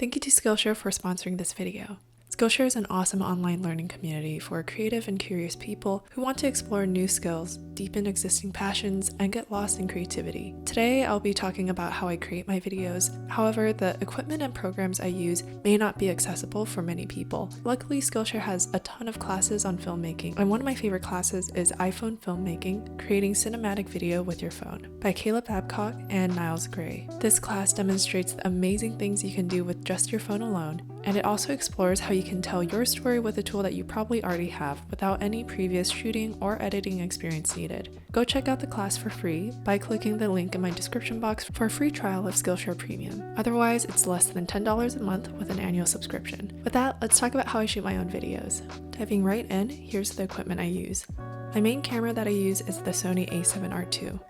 Thank you to SkillShare for sponsoring this video. SkillShare is an awesome online learning community for creative and curious people who want to explore new skills, deepen existing passions, and get lost in creativity. Today, I'll be talking about how I create my videos. However, the equipment and programs I use may not be accessible for many people. Luckily, SkillShare has a ton of classes on filmmaking, and one of my favorite classes is iPhone Filmmaking, Creating Cinematic Video with Your Phone by Caleb Babcock and Niles Gray. This class demonstrates the amazing things you can do with just your phone alone, and it also explores how you can tell your story with a tool that you probably already have without any previous shooting or editing experience needed. Go check out the class for free by clicking the link in my description box for a free trial of SkillShare Premium. Otherwise, it's less than $10 a month with an annual subscription. With that, let's talk about how I shoot my own videos. Diving right in, here's the equipment I use. My main camera that I use is the Sony a7R II.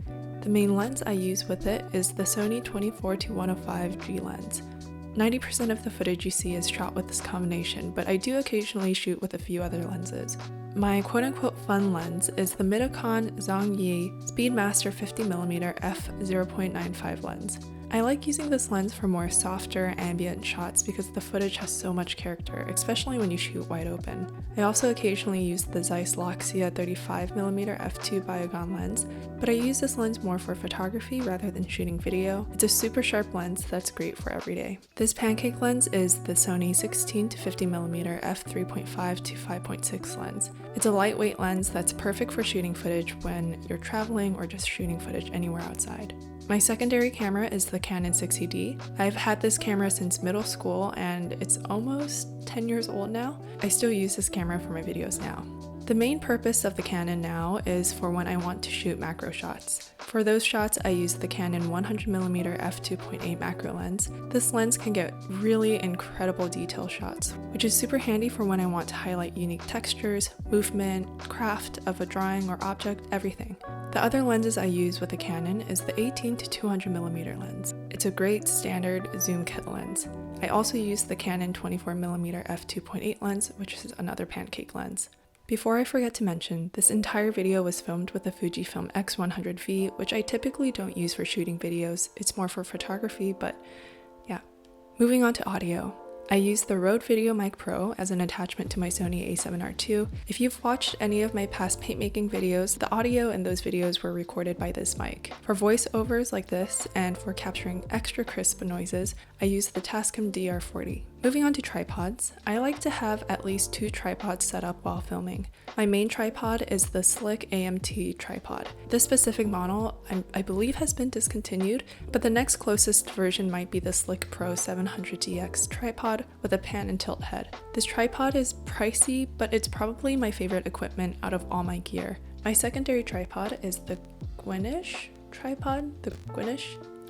The main lens I use with it is the Sony 24-105G lens. 90% of the footage you see is shot with this combination, but I do occasionally shoot with a few other lenses. My quote-unquote fun lens is the Midicon Zhongyi Speedmaster 50mm f/0.95 lens. I like using this lens for more softer ambient shots because the footage has so much character, especially when you shoot wide open. I also occasionally use the Zeiss Loxia 35mm f2 Biogon lens, but I use this lens more for photography rather than shooting video. It's a super sharp lens that's great for every day. This pancake lens is the Sony 16-50mm f3.5 to 5.6 lens. It's a lightweight lens that's perfect for shooting footage when you're traveling or just shooting footage anywhere outside. My secondary camera is the Canon 60D. I've had this camera since middle school and it's almost 10 years old now. I still use this camera for my videos now. The main purpose of the Canon now is for when I want to shoot macro shots. For those shots, I use the Canon 100mm f2.8 macro lens. This lens can get really incredible detail shots, which is super handy for when I want to highlight unique textures, movement, craft of a drawing or object, everything. The other lenses I use with the Canon is the 18-200mm lens. It's a great standard zoom kit lens. I also use the Canon 24mm f2.8 lens, which is another pancake lens. Before I forget to mention, this entire video was filmed with the Fujifilm X100V, which I typically don't use for shooting videos. It's more for photography, but yeah. Moving on to audio. I use the Rode VideoMic Pro as an attachment to my Sony a7R II. If you've watched any of my past paintmaking videos, the audio in those videos were recorded by this mic. For voiceovers like this, and for capturing extra crisp noises, I use the Tascam DR-40. Moving on to tripods, I like to have at least 2 tripods set up while filming. My main tripod is the Slik AMT Tripod. This specific model, I believe, has been discontinued, but the next closest version might be the Slik Pro 700DX tripod with a pan and tilt head. This tripod is pricey, but it's probably my favorite equipment out of all my gear. My secondary tripod is the GWNNSH tripod,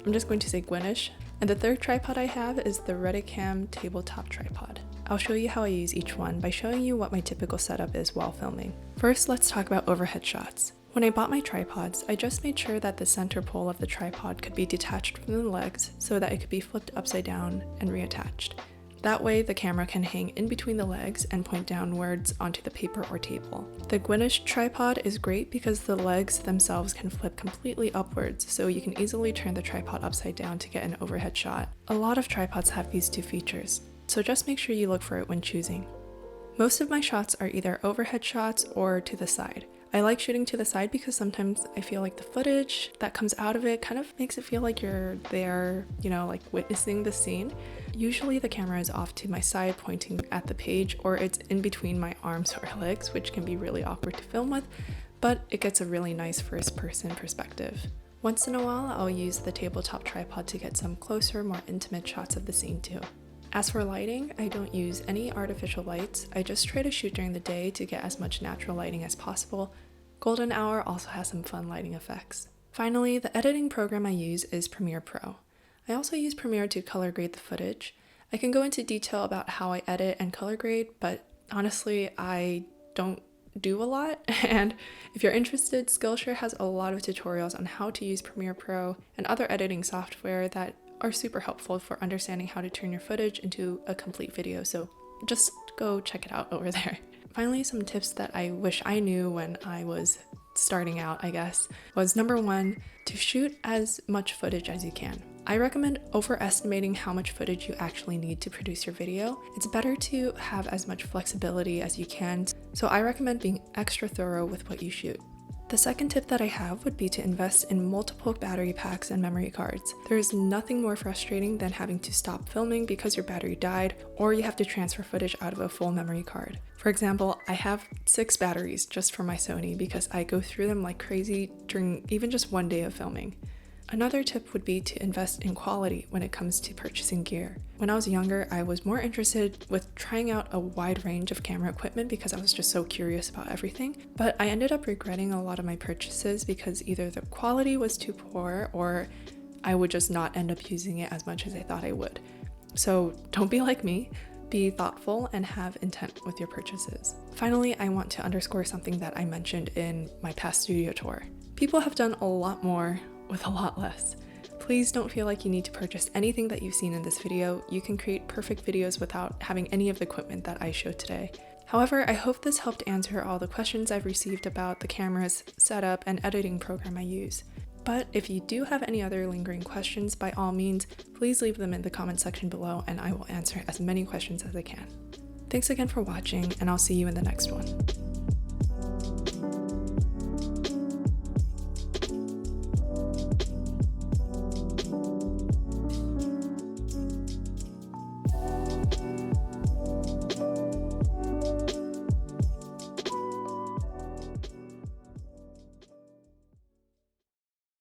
I'm just going to say GWNNSH. And the third tripod I have is the RetiCAM Tabletop Tripod. I'll show you how I use each one by showing you what my typical setup is while filming. First, let's talk about overhead shots. When I bought my tripods, I just made sure that the center pole of the tripod could be detached from the legs so that it could be flipped upside down and reattached. That way, the camera can hang in between the legs and point downwards onto the paper or table. The GWNNSH tripod is great because the legs themselves can flip completely upwards, so you can easily turn the tripod upside down to get an overhead shot. A lot of tripods have these two features, so just make sure you look for it when choosing. Most of my shots are either overhead shots or to the side. I like shooting to the side because sometimes I feel like the footage that comes out of it kind of makes it feel like you're there, like witnessing the scene. Usually the camera is off to my side pointing at the page, or it's in between my arms or legs, which can be really awkward to film with, but it gets a really nice first person perspective. Once in a while, I'll use the tabletop tripod to get some closer, more intimate shots of the scene too. As for lighting, I don't use any artificial lights. I just try to shoot during the day to get as much natural lighting as possible. Golden hour also has some fun lighting effects. Finally, the editing program I use is Premiere Pro. I also use Premiere to color grade the footage. I can go into detail about how I edit and color grade, but honestly, I don't do a lot. And if you're interested, SkillShare has a lot of tutorials on how to use Premiere Pro and other editing software that are super helpful for understanding how to turn your footage into a complete video, so just go check it out over there. Finally, some tips that I wish I knew when I was starting out, I guess, was number 1, to shoot as much footage as you can. I recommend overestimating how much footage you actually need to produce your video. It's better to have as much flexibility as you can, so I recommend being extra thorough with what you shoot. The second tip that I have would be to invest in multiple battery packs and memory cards. There is nothing more frustrating than having to stop filming because your battery died, or you have to transfer footage out of a full memory card. For example, I have 6 batteries just for my Sony because I go through them like crazy during even just one day of filming. Another tip would be to invest in quality when it comes to purchasing gear. When I was younger, I was more interested with trying out a wide range of camera equipment because I was just so curious about everything, but I ended up regretting a lot of my purchases because either the quality was too poor or I would just not end up using it as much as I thought I would. So don't be like me. Be thoughtful and have intent with your purchases. Finally, I want to underscore something that I mentioned in my past studio tour. People have done a lot more with a lot less. Please don't feel like you need to purchase anything that you've seen in this video. You can create perfect videos without having any of the equipment that I showed today. However, I hope this helped answer all the questions I've received about the camera's setup and editing program I use. But if you do have any other lingering questions, by all means, please leave them in the comment section below and I will answer as many questions as I can. Thanks again for watching, and I'll see you in the next one.